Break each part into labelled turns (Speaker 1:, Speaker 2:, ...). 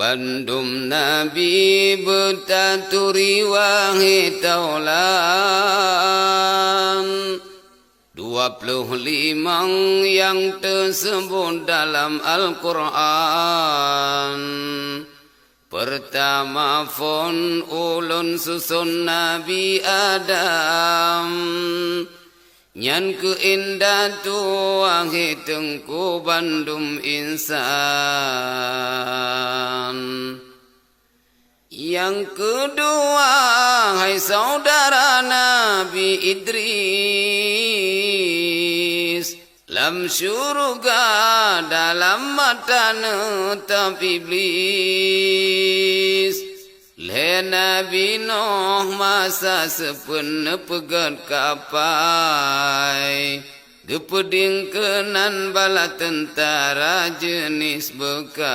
Speaker 1: Bandum Nabi bertaturi wahai taulan 25 yang tersebut dalam Al-Quran. Pertama fon ulun susun Nabi Adam. Nyan keindah tu wahai tengku bandum insan. Yang kedua hai saudara Nabi Idris. Lam syurga dalam mata netap iblis. Le Nabi Nuh masa sepena pegat kapai. Gepeding kenan bala tentara jenis bekai.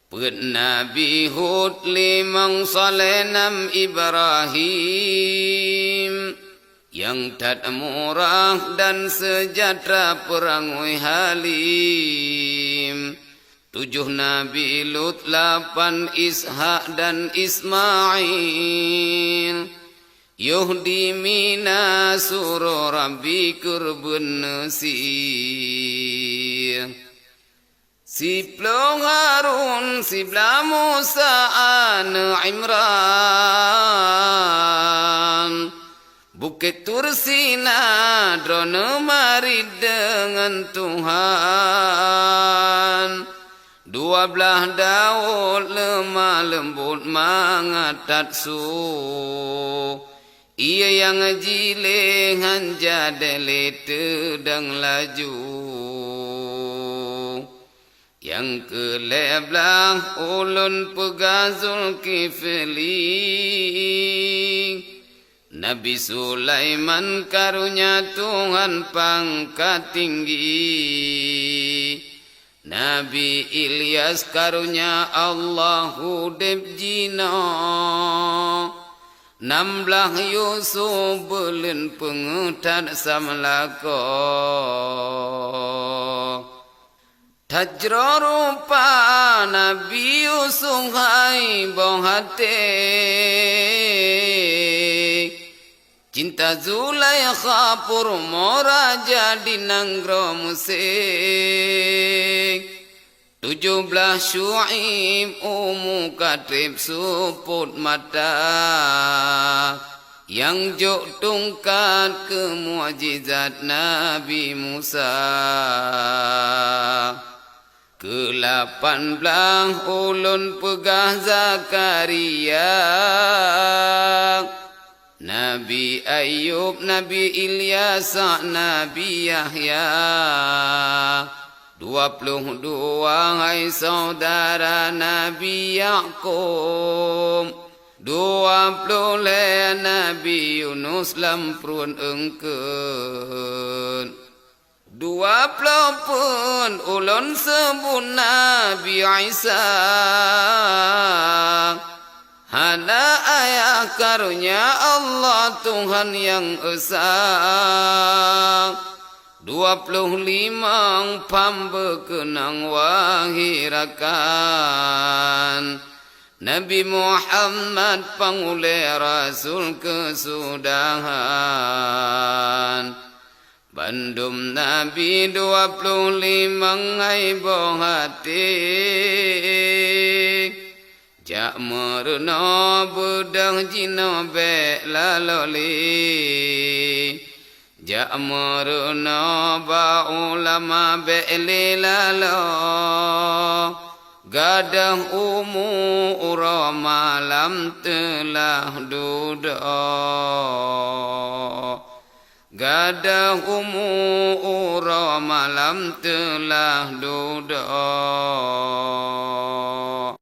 Speaker 1: Pet Nabi Hud 5 Saleh 6 Ibrahim. Yang tak murah dan sejahtera perangui halim. 7 Nabi Lut 8 Ishak dan Ismail. Yuhdi mina suruh Rabbi kurban nasir. Siplo Harun sibla Musa an Imran. Bukit Tursina drone mari dengan Tuhan. 12 Daud lemah lembut mangatat su. Ia yang jilengan jadele tedang laju. Yang ke-11 ulun pegazul kifli. Nabi Sulaiman karunia Tuhan pangkat tinggi. Nabi Ilyas karunia Allahu debjina. 16 Yusuf belen pengutat samlako. Tajra rupa Nabi Yusuf hai bohate. Cinta Zulaikha purmo raja di nanggro musik. 17 Syuaib umu katrib suput mata. Yang jok tungkat ke muajizat Nabi Musa. Ke-18 ulun pegah Zakaria. Nabi Ayub, Nabi Ilyas, Nabi Yahya. 22 hai saudara Nabi Yaqub. 20 le Nabi Yunus lamprun engkeun. 20 pun ulun sebut Nabi Isa. Hana ayah karunia Allah Tuhan yang esa. 25 pambekenang wahirakan. Nabi Muhammad pangule Rasul kesudahan. Bandum Nabi 25 aibo hati. Jak merena bedah jina be laloli. Jak merena ba ulama be lalo. Gadah umu ura malam telah duduk. Gadah umu ura malam telah duduk.